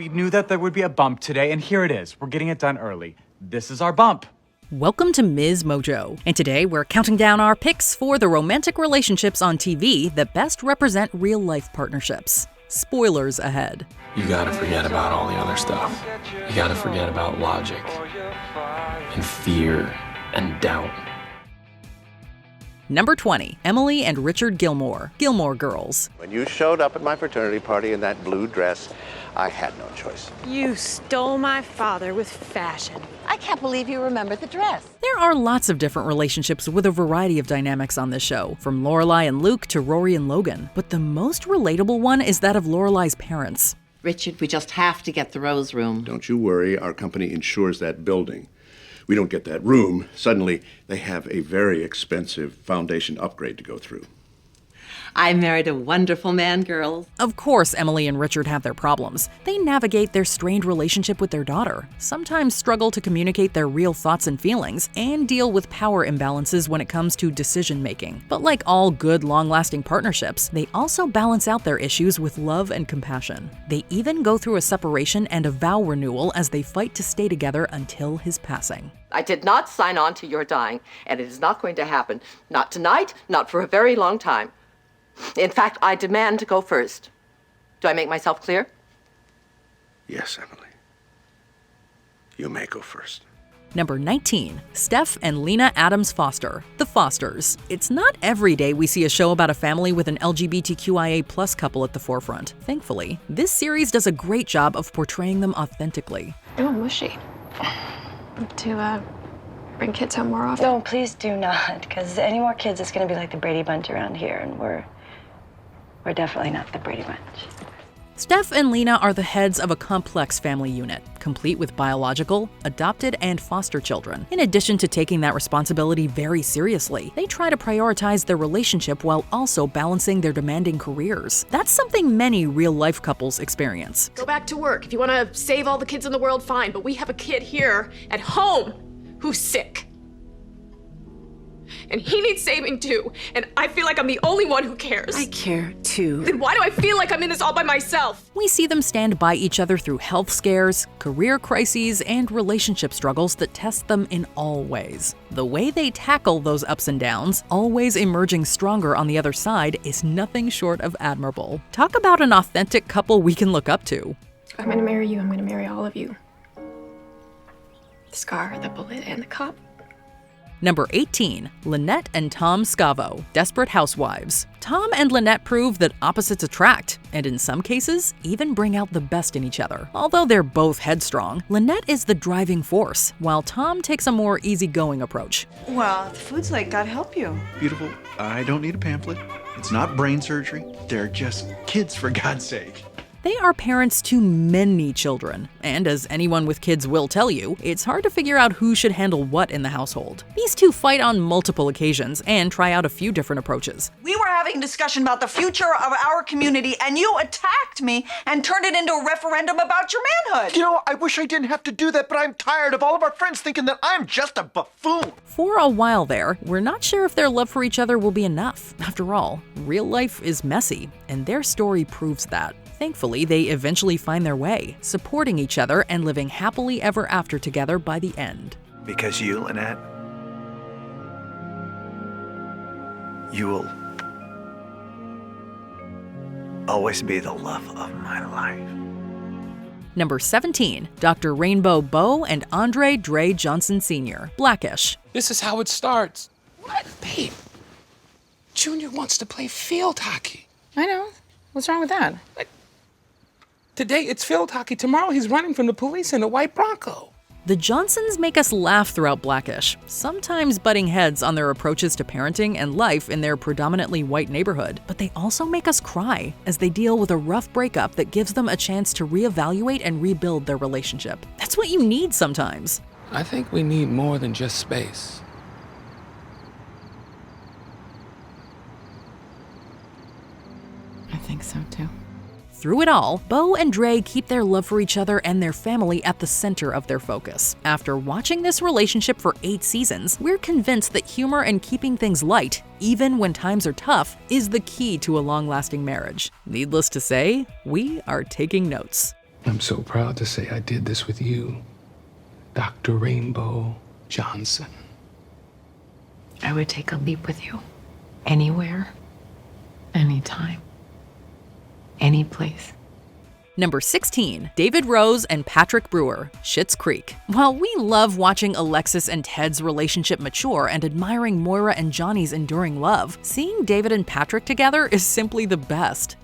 We knew that there would be a bump today, and here it is. We're getting it done early. This is our bump. Welcome to MsMojo, and today we're counting down our picks for the romantic relationships on TV that best represent real-life partnerships. Spoilers ahead. You gotta forget about all the other stuff. You gotta forget about logic and fear and doubt. Number 20, Emily and Richard Gilmore, Gilmore Girls. When you showed up at my fraternity party in that blue dress, I had no choice. You stole my father with fashion. I can't believe you remember the dress. There are lots of different relationships with a variety of dynamics on this show, from Lorelai and Luke to Rory and Logan. But the most relatable one is that of Lorelai's parents. Richard, we just have to get the Rose Room. Don't you worry, our company insures that building. We don't get that room, suddenly they have a very expensive foundation upgrade to go through. I married a wonderful man, girls. Of course, Emily and Richard have their problems. They navigate their strained relationship with their daughter, sometimes struggle to communicate their real thoughts and feelings, and deal with power imbalances when it comes to decision-making. But like all good, long-lasting partnerships, they also balance out their issues with love and compassion. They even go through a separation and a vow renewal as they fight to stay together until his passing. I did not sign on to your dying, and it is not going to happen. Not tonight, not for a very long time. In fact, I demand to go first. Do I make myself clear? Yes, Emily. You may go first. Number 19, Steph and Lena Adams Foster, The Fosters. It's not every day we see a show about a family with an LGBTQIA+ couple at the forefront. Thankfully, this series does a great job of portraying them authentically. Oh, mushy. To bring kids home more often? No, please do not, because any more kids, it's going to be like the Brady Bunch around here, and we're definitely not the Brady Bunch. Steph and Lena are the heads of a complex family unit, complete with biological, adopted, and foster children. In addition to taking that responsibility very seriously, they try to prioritize their relationship while also balancing their demanding careers. That's something many real-life couples experience. Go back to work. If you want to save all the kids in the world, fine. But we have a kid here at home who's sick. And he needs saving too. And I feel like I'm the only one who cares. I care too. Then why do I feel like I'm in this all by myself? We see them stand by each other through health scares, career crises, and relationship struggles that test them in all ways. The way they tackle those ups and downs, always emerging stronger on the other side, is nothing short of admirable. Talk about an authentic couple we can look up to. I'm gonna marry you. I'm gonna marry all of you. The scar, the bullet, and the cop. Number 18, Lynette and Tom Scavo, Desperate Housewives. Tom and Lynette prove that opposites attract, and in some cases, even bring out the best in each other. Although they're both headstrong, Lynette is the driving force, while Tom takes a more easygoing approach. Well, the food's late, God help you. Beautiful, I don't need a pamphlet. It's not brain surgery. They're just kids, for God's sake. They are parents to many children, and as anyone with kids will tell you, it's hard to figure out who should handle what in the household. These two fight on multiple occasions and try out a few different approaches. We were having a discussion about the future of our community, and you attacked me and turned it into a referendum about your manhood. You know, I wish I didn't have to do that, but I'm tired of all of our friends thinking that I'm just a buffoon. For a while there, we're not sure if their love for each other will be enough. After all, real life is messy, and their story proves that. Thankfully, they eventually find their way, supporting each other and living happily ever after together by the end. Because you, Lynette, you will always be the love of my life. Number 17, Dr. Rainbow Beau and Andre Dre Johnson Sr., Blackish. This is how it starts. What? Babe, Junior wants to play field hockey. I know. What's wrong with that? Today it's field hockey. Tomorrow he's running from the police in a white Bronco. The Johnsons make us laugh throughout Blackish, sometimes butting heads on their approaches to parenting and life in their predominantly white neighborhood. But they also make us cry as they deal with a rough breakup that gives them a chance to reevaluate and rebuild their relationship. That's what you need sometimes. I think we need more than just space. I think so too. Through it all, Beau and Dre keep their love for each other and their family at the center of their focus. After watching this relationship for 8 seasons, we're convinced that humor and keeping things light, even when times are tough, is the key to a long-lasting marriage. Needless to say, we are taking notes. I'm so proud to say I did this with you, Dr. Rainbow Johnson. I would take a leap with you. Anywhere, anytime, any place. Number 16, David Rose and Patrick Brewer, Schitts Creek. While we love watching Alexis and Ted's relationship mature and admiring Moira and Johnny's enduring love, seeing David and Patrick together is simply the best.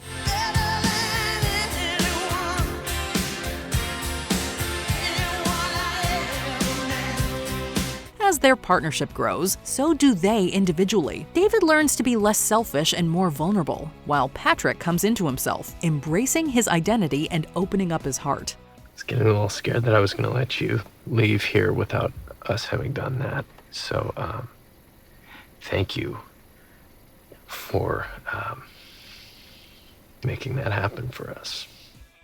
As their partnership grows, so do they individually. David learns to be less selfish and more vulnerable, while Patrick comes into himself, embracing his identity and opening up his heart. I was getting a little scared that I was going to let you leave here without us having done that. So, thank you for making that happen for us.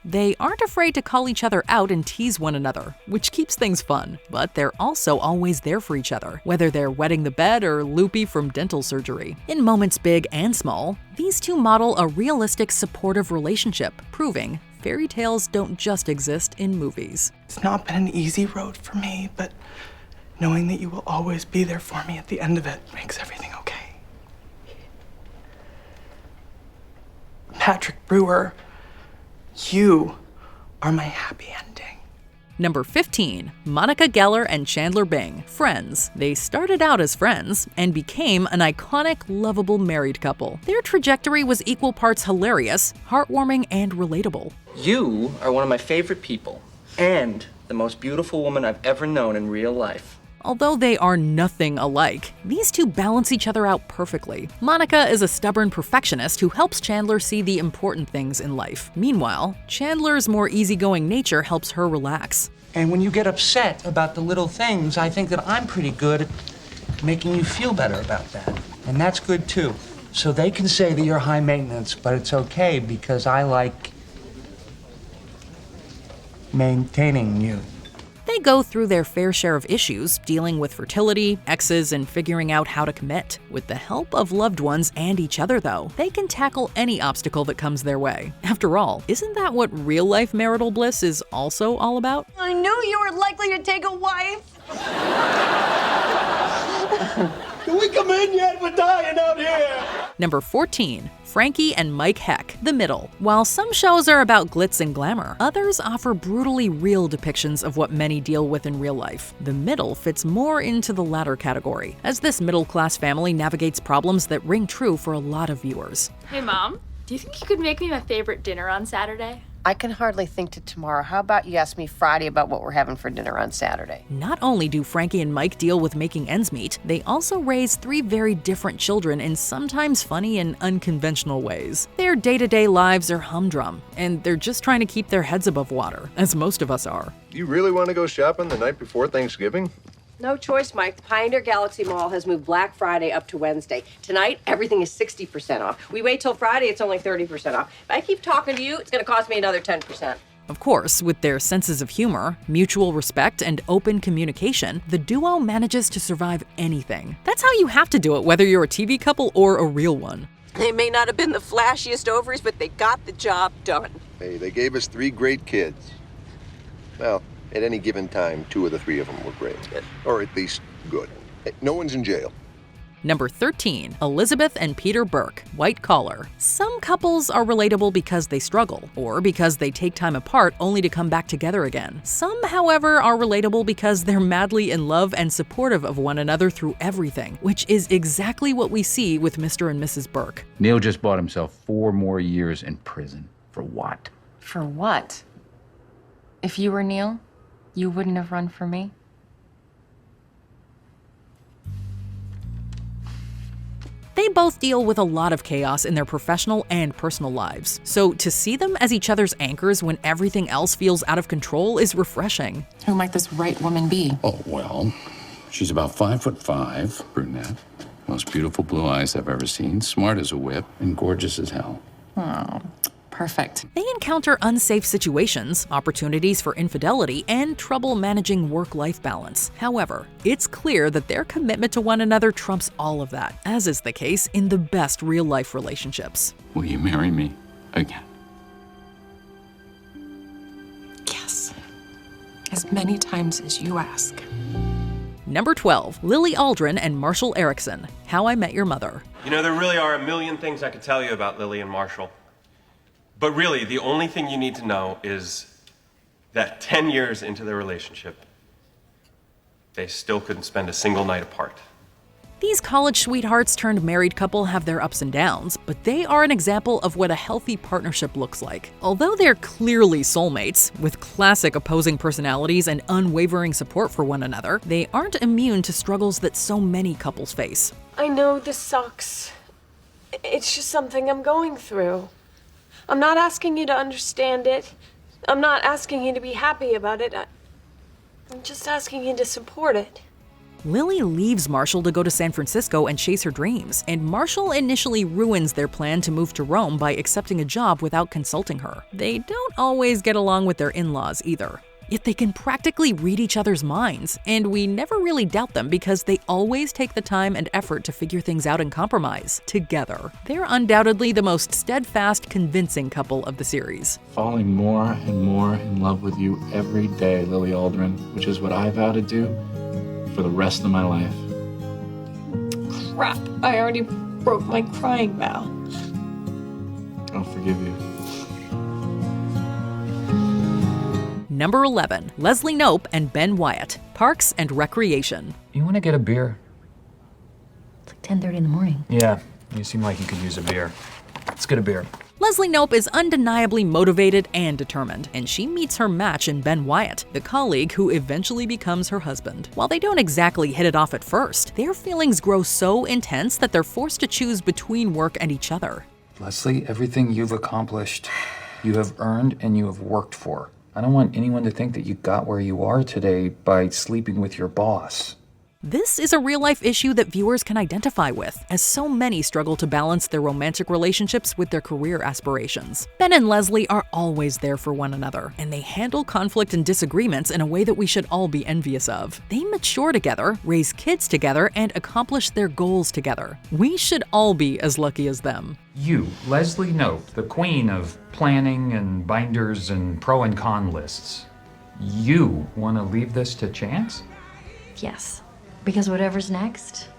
They aren't afraid to call each other out and tease one another, which keeps things fun, but they're also always there for each other, whether they're wetting the bed or loopy from dental surgery. In moments big and small, these two model a realistic, supportive relationship, proving fairy tales don't just exist in movies. It's not been an easy road for me, but knowing that you will always be there for me at the end of it makes everything okay. Patrick Brewer, you are my happy ending. Number 15, Monica Geller and Chandler Bing, friends. They started out as friends and became an iconic, lovable married couple. Their trajectory was equal parts hilarious, heartwarming, and relatable. You are one of my favorite people and the most beautiful woman I've ever known in real life. Although they are nothing alike, these two balance each other out perfectly. Monica is a stubborn perfectionist who helps Chandler see the important things in life. Meanwhile, Chandler's more easygoing nature helps her relax. And when you get upset about the little things, I think that I'm pretty good at making you feel better about that. And that's good too. So they can say that you're high maintenance, but it's okay because I like maintaining you. They go through their fair share of issues, dealing with fertility, exes, and figuring out how to commit. With the help of loved ones and each other, though, they can tackle any obstacle that comes their way. After all, isn't that what real-life marital bliss is also all about? I knew you were likely to take a wife. Can we come in yet? We're dying out here. Number 14, Frankie and Mike Heck, The Middle. While some shows are about glitz and glamour, others offer brutally real depictions of what many deal with in real life. The Middle fits more into the latter category, as this middle-class family navigates problems that ring true for a lot of viewers. Hey, Mom, do you think you could make me my favorite dinner on Saturday? I can hardly think to tomorrow. How about you ask me Friday about what we're having for dinner on Saturday? Not only do Frankie and Mike deal with making ends meet, they also raise three very different children in sometimes funny and unconventional ways. Their day-to-day lives are humdrum, and they're just trying to keep their heads above water, as most of us are. Do you really want to go shopping the night before Thanksgiving? No choice, Mike. The Pioneer Galaxy Mall has moved Black Friday up to Wednesday. Tonight, everything is 60% off. We wait till Friday, it's only 30% off. If I keep talking to you, it's going to cost me another 10%. Of course, with their senses of humor, mutual respect, and open communication, the duo manages to survive anything. That's how you have to do it, whether you're a TV couple or a real one. They may not have been the flashiest ovaries, but they got the job done. Hey, they gave us 3 great kids. Well, at any given time, 2 of the 3 of them were great. Or at least good. Hey, no one's in jail. Number 13, Elizabeth and Peter Burke, White Collar. Some couples are relatable because they struggle, or because they take time apart only to come back together again. Some, however, are relatable because they're madly in love and supportive of one another through everything, which is exactly what we see with Mr. and Mrs. Burke. Neil just bought himself 4 more years in prison. For what? For what? If you were Neil, you wouldn't have run for me? They both deal with a lot of chaos in their professional and personal lives, so to see them as each other's anchors when everything else feels out of control is refreshing. Who might this right woman be? Oh, well, she's about 5'5", brunette, most beautiful blue eyes I've ever seen, smart as a whip, and gorgeous as hell. Oh, perfect. They encounter unsafe situations, opportunities for infidelity, and trouble managing work-life balance. However, it's clear that their commitment to one another trumps all of that, as is the case in the best real-life relationships. Will you marry me again? as many times as you ask. Number 12, Lily Aldrin and Marshall Erickson, How I Met Your Mother. You know, there really are a million things I could tell you about Lily and Marshall. But really, the only thing you need to know is that 10 years into their relationship, they still couldn't spend a single night apart. These college sweethearts turned married couple have their ups and downs, but they are an example of what a healthy partnership looks like. Although they're clearly soulmates, with classic opposing personalities and unwavering support for one another, they aren't immune to struggles that so many couples face. I know this sucks. It's just something I'm going through. I'm not asking you to understand it. I'm not asking you to be happy about it. I'm just asking you to support it. Lily leaves Marshall to go to San Francisco and chase her dreams, and Marshall initially ruins their plan to move to Rome by accepting a job without consulting her. They don't always get along with their in-laws either. Yet they can practically read each other's minds, and we never really doubt them because they always take the time and effort to figure things out and compromise together. They're undoubtedly the most steadfast, convincing couple of the series. Falling more and more in love with you every day, Lily Aldrin, which is what I vow to do for the rest of my life. Crap, I already broke my crying vow. I'll forgive you. Number 11, Leslie Knope and Ben Wyatt, Parks and Recreation. You want to get a beer? It's like 10:30 in the morning. Yeah, you seem like you could use a beer. Let's get a beer. Leslie Knope is undeniably motivated and determined, and she meets her match in Ben Wyatt, the colleague who eventually becomes her husband. While they don't exactly hit it off at first, their feelings grow so intense that they're forced to choose between work and each other. Leslie, everything you've accomplished, you have earned and you have worked for. I don't want anyone to think that you got where you are today by sleeping with your boss. This is a real-life issue that viewers can identify with, as so many struggle to balance their romantic relationships with their career aspirations. Ben and Leslie are always there for one another, and they handle conflict and disagreements in a way that we should all be envious of. They mature together, raise kids together, and accomplish their goals together. We should all be as lucky as them. You, Leslie Knope, the queen of planning and binders and pro and con lists. You want to leave this to chance? Yes. Because whatever's next,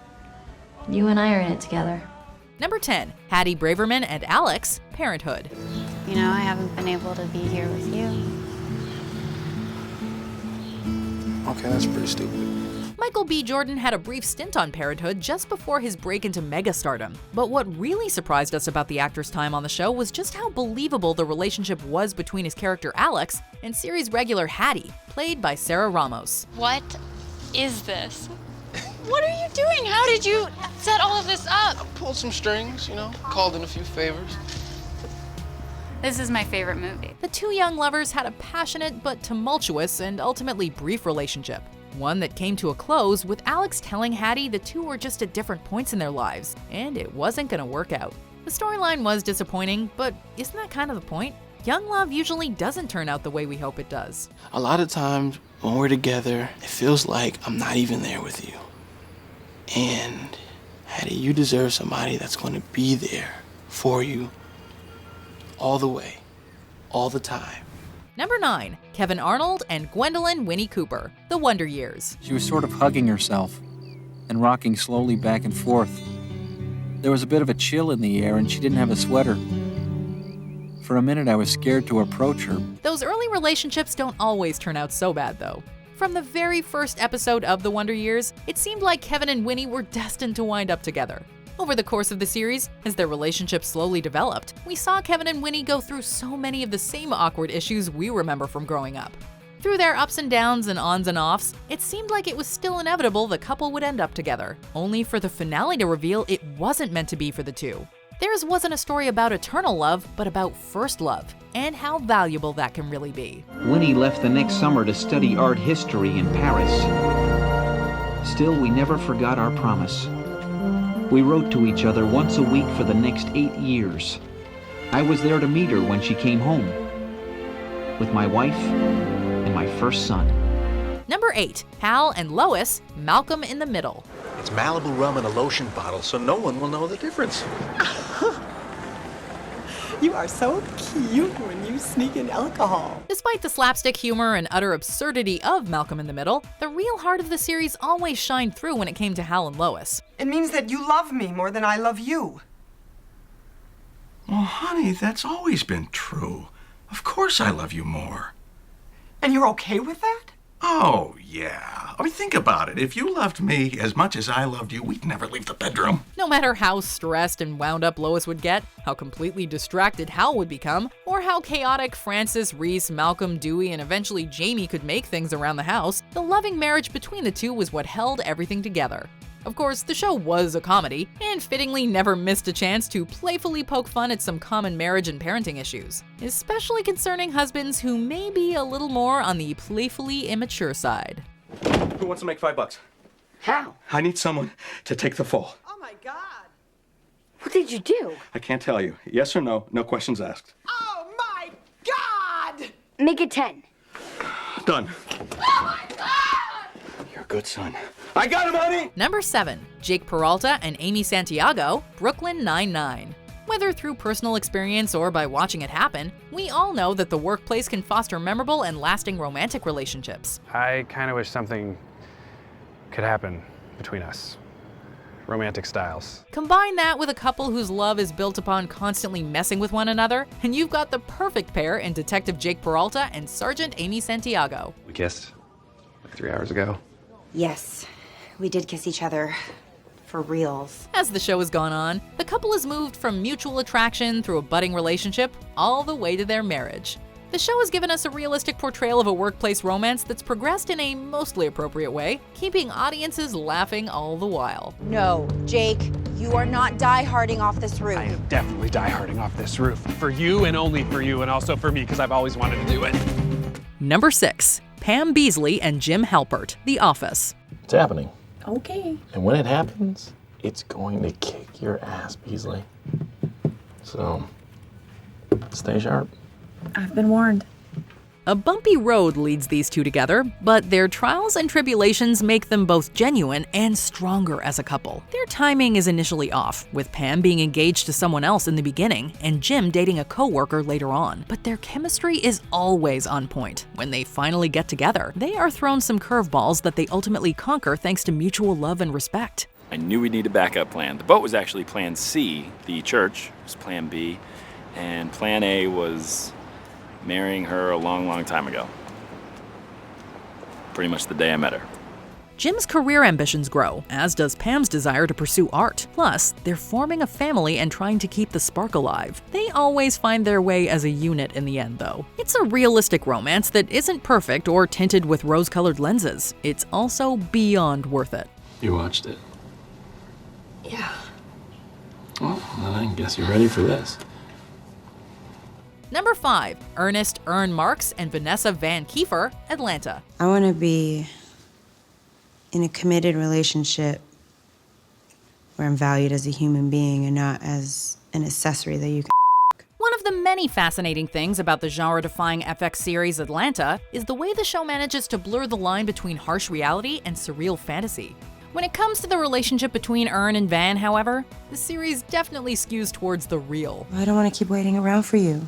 you and I are in it together. Number 10, Hattie Braverman and Alex, Parenthood. You know, I haven't been able to be here with you. Okay, that's pretty stupid. Michael B. Jordan had a brief stint on Parenthood just before his break into megastardom. But what really surprised us about the actor's time on the show was just how believable the relationship was between his character Alex and series regular Hattie, played by Sarah Ramos. What is this? What are you doing? How did you set all of this up? I pulled some strings, you know, called in a few favors. This is my favorite movie. The two young lovers had a passionate but tumultuous and ultimately brief relationship. One that came to a close with Alex telling Hattie the two were just at different points in their lives, and it wasn't gonna work out. The storyline was disappointing, but isn't that kind of the point? Young love usually doesn't turn out the way we hope it does. A lot of times when we're together, it feels like I'm not even there with you. And Hattie, you deserve somebody that's going to be there for you all the way, all the time. Number 9, Kevin Arnold and Gwendolyn Winnie Cooper, The Wonder Years. She was sort of hugging herself and rocking slowly back and forth. There was a bit of a chill in the air and she didn't have a sweater. For a minute, I was scared to approach her. Those early relationships don't always turn out so bad, though. From the very first episode of The Wonder Years, it seemed like Kevin and Winnie were destined to wind up together. Over the course of the series, as their relationship slowly developed, we saw Kevin and Winnie go through so many of the same awkward issues we remember from growing up. Through their ups and downs and ons and offs, it seemed like it was still inevitable the couple would end up together, only for the finale to reveal it wasn't meant to be for the two. Theirs wasn't a story about eternal love, but about first love, and how valuable that can really be. Winnie left the next summer to study art history in Paris. Still, we never forgot our promise. We wrote to each other once a week for the next 8 years. I was there to meet her when she came home, with my wife and my first son. Number 8, Hal and Lois, Malcolm in the Middle. It's Malibu rum in a lotion bottle, so no one will know the difference. You are so cute when you sneak in alcohol. Despite the slapstick humor and utter absurdity of Malcolm in the Middle, the real heart of the series always shined through when it came to Hal and Lois. It means that you love me more than I love you. Well, honey, that's always been true. Of course I love you more. And you're okay with that? Oh, yeah. I mean, think about it. If you loved me as much as I loved you, we'd never leave the bedroom. No matter how stressed and wound up Lois would get, how completely distracted Hal would become, or how chaotic Francis, Reese, Malcolm, Dewey, and eventually Jamie could make things around the house, the loving marriage between the two was what held everything together. Of course, the show was a comedy, and fittingly never missed a chance to playfully poke fun at some common marriage and parenting issues, especially concerning husbands who may be a little more on the playfully immature side. Who wants to make $5? How? I need someone to take the fall. Oh my God. What did you do? I can't tell you. Yes or no, no questions asked. Oh my God! Make it 10. Done. Oh my God! You're a good son. I got him, honey! Number 7. Jake Peralta and Amy Santiago, Brooklyn Nine-Nine. Whether through personal experience or by watching it happen, we all know that the workplace can foster memorable and lasting romantic relationships. I kind of wish something could happen between us. Romantic styles. Combine that with a couple whose love is built upon constantly messing with one another, and you've got the perfect pair in Detective Jake Peralta and Sergeant Amy Santiago. We kissed like 3 hours ago. Yes, we did kiss each other. For reals. As the show has gone on, the couple has moved from mutual attraction through a budding relationship all the way to their marriage. The show has given us a realistic portrayal of a workplace romance that's progressed in a mostly appropriate way, keeping audiences laughing all the while. No, Jake, you are not die-harding off this roof. I am definitely die-harding off this roof. For you and only for you, and also for me, because I've always wanted to do it. Number 6. Pam Beesly and Jim Halpert, The Office. It's happening. Okay. And when it happens, it's going to kick your ass, Beasley. So, stay sharp. I've been warned. A bumpy road leads these two together, but their trials and tribulations make them both genuine and stronger as a couple. Their timing is initially off, with Pam being engaged to someone else in the beginning and Jim dating a co-worker later on. But their chemistry is always on point. When they finally get together, they are thrown some curveballs that they ultimately conquer thanks to mutual love and respect. I knew we'd need a backup plan. The boat was actually plan C, the church was plan B, and plan A was marrying her a long, long time ago. Pretty much the day I met her. Jim's career ambitions grow, as does Pam's desire to pursue art. Plus, they're forming a family and trying to keep the spark alive. They always find their way as a unit in the end, though. It's a realistic romance that isn't perfect or tinted with rose-colored lenses. It's also beyond worth it. You watched it? Yeah. Well, then I guess you're ready for this. Number 5. Ernest Ern Marks and Vanessa Van Kiefer, Atlanta. I want to be in a committed relationship where I'm valued as a human being and not as an accessory that you can. One of the many fascinating things about the genre-defying FX series Atlanta is the way the show manages to blur the line between harsh reality and surreal fantasy. When it comes to the relationship between Ern and Van, however, the series definitely skews towards the real. I don't want to keep waiting around for you.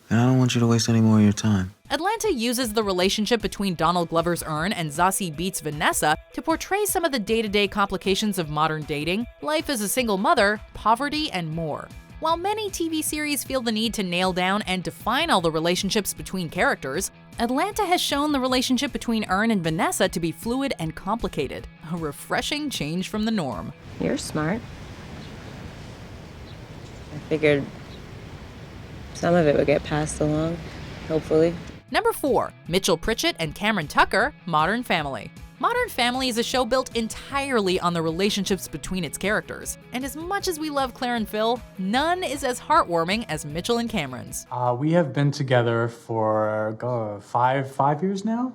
And I don't want you to waste any more of your time. Atlanta uses the relationship between Donald Glover's Ern and Zazie Beetz' Vanessa to portray some of the day-to-day complications of modern dating, life as a single mother, poverty, and more. While many TV series feel the need to nail down and define all the relationships between characters, Atlanta has shown the relationship between Ern and Vanessa to be fluid and complicated, a refreshing change from the norm. You're smart. I figured some of it would get passed along, hopefully. Number 4. Mitchell Pritchett and Cameron Tucker, Modern Family. Modern Family is a show built entirely on the relationships between its characters. And as much as we love Claire and Phil, none is as heartwarming as Mitchell and Cameron's. We have been together for five years now.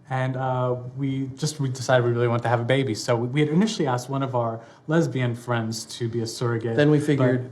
And we decided we really wanted to have a baby. So we had initially asked one of our lesbian friends to be a surrogate. Then we figured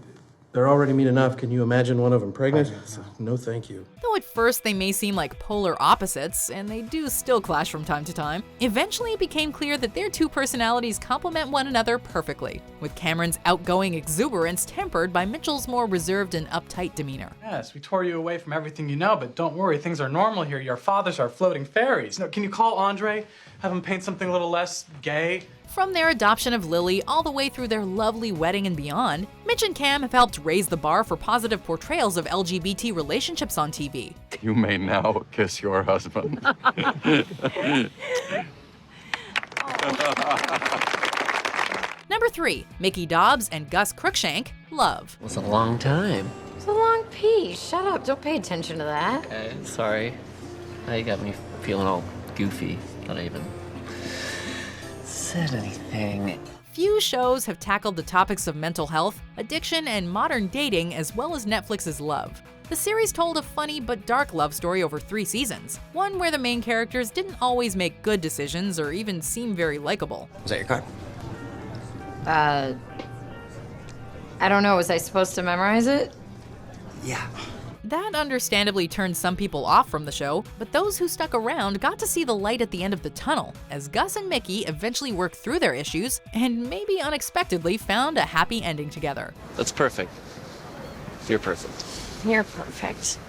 They're already mean enough. Can you imagine one of them pregnant? No, thank you. Though at first they may seem like polar opposites, and they do still clash from time to time, eventually it became clear that their two personalities complement one another perfectly, with Cameron's outgoing exuberance tempered by Mitchell's more reserved and uptight demeanor. Yes, we tore you away from everything you know, but don't worry, things are normal here. Your fathers are floating fairies. No, can you call Andre? Have him paint something a little less gay? From their adoption of Lily all the way through their lovely wedding and beyond, Mitch and Cam have helped raise the bar for positive portrayals of LGBT relationships on TV. You may now kiss your husband. Number 3, Mickey Dobbs and Gus Crookshank, Love. It was a long time. It's a long piece. Shut up. Don't pay attention to that. Okay, sorry. Now you got me feeling all goofy. Not even said anything. Few shows have tackled the topics of mental health, addiction, and modern dating as well as Netflix's Love. The series told a funny but dark love story over 3 seasons, one where the main characters didn't always make good decisions or even seem very likable. Was that your card? I don't know. Was I supposed to memorize it? Yeah. That understandably turned some people off from the show, but those who stuck around got to see the light at the end of the tunnel, as Gus and Mickey eventually worked through their issues and maybe unexpectedly found a happy ending together. That's perfect. You're perfect. You're perfect.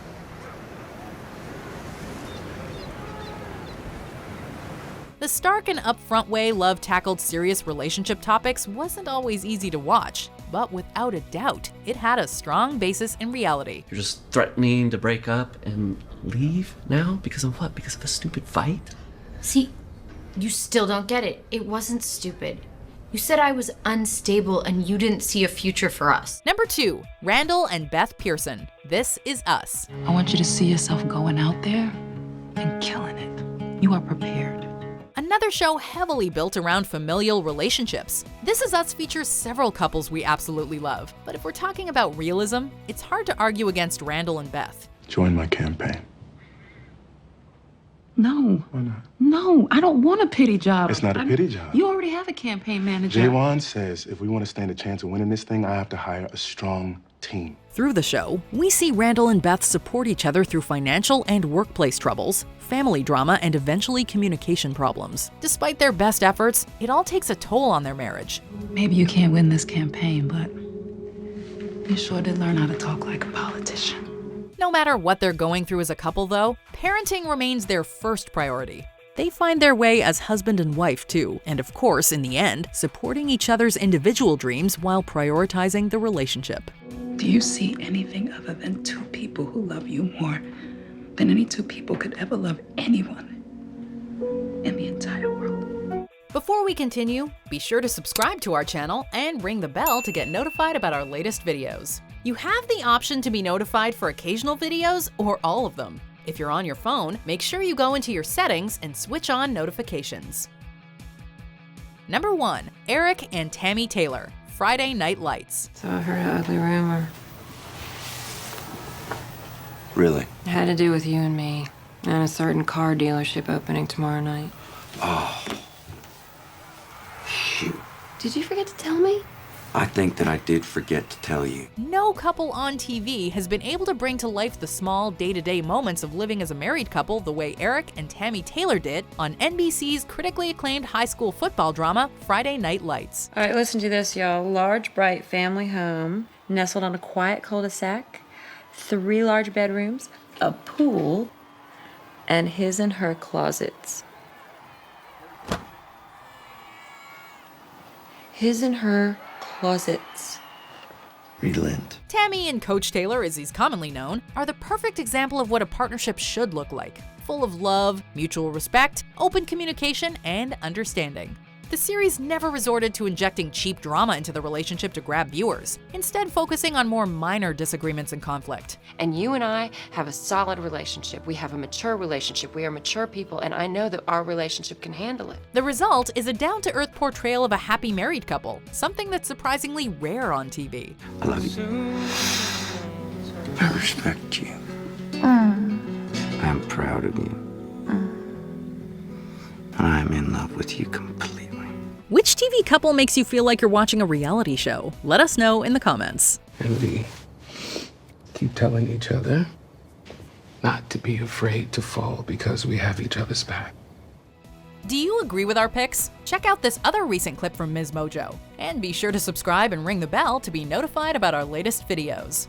The stark and upfront way Love tackled serious relationship topics wasn't always easy to watch, but without a doubt, it had a strong basis in reality. You're just threatening to break up and leave now? Because of what? Because of a stupid fight? See, you still don't get it. It wasn't stupid. You said I was unstable and you didn't see a future for us. Number 2, Randall and Beth Pearson, This Is Us. I want you to see yourself going out there and killing it. You are prepared. Another show heavily built around familial relationships. This Is Us features several couples we absolutely love, but if we're talking about realism, it's hard to argue against Randall and Beth. Join my campaign. No. Why not? No, I don't want a pity job. It's not a pity job. You already have a campaign manager. Jaywan says if we want to stand a chance of winning this thing, I have to hire a strong team. Through the show, we see Randall and Beth support each other through financial and workplace troubles, family drama, and eventually communication problems. Despite their best efforts, it all takes a toll on their marriage. Maybe you can't win this campaign, but you sure did learn how to talk like a politician. No matter what they're going through as a couple, though, parenting remains their first priority. They find their way as husband and wife, too, and of course, in the end, supporting each other's individual dreams while prioritizing the relationship. Do you see anything other than 2 people who love you more than any 2 people could ever love anyone in the entire world? Before we continue, be sure to subscribe to our channel and ring the bell to get notified about our latest videos. You have the option to be notified for occasional videos or all of them. If you're on your phone, make sure you go into your settings and switch on notifications. Number 1, Eric and Tammy Taylor, Friday Night Lights. So I heard an ugly rumor. Really? It had to do with you and me, and a certain car dealership opening tomorrow night. Oh. Shoot. Did you forget to tell me? I think that I did forget to tell you. No couple on TV has been able to bring to life the small, day-to-day moments of living as a married couple the way Eric and Tammy Taylor did on NBC's critically acclaimed high school football drama, Friday Night Lights. All right, listen to this, y'all. Large, bright family home, nestled on a quiet cul-de-sac, 3 large bedrooms, a pool, and his and her closets. His and her closets. Relent. Tammy and Coach Taylor, as he's commonly known, are the perfect example of what a partnership should look like. Full of love, mutual respect, open communication, and understanding. The series never resorted to injecting cheap drama into the relationship to grab viewers, instead focusing on more minor disagreements and conflict. And you and I have a solid relationship. We have a mature relationship. We are mature people, and I know that our relationship can handle it. The result is a down-to-earth portrayal of a happy married couple, something that's surprisingly rare on TV. I love you. I respect you. I'm proud of you. I'm in love with you completely. Which TV couple makes you feel like you're watching a reality show? Let us know in the comments. And we keep telling each other not to be afraid to fall because we have each other's back. Do you agree with our picks? Check out this other recent clip from MsMojo. And be sure to subscribe and ring the bell to be notified about our latest videos.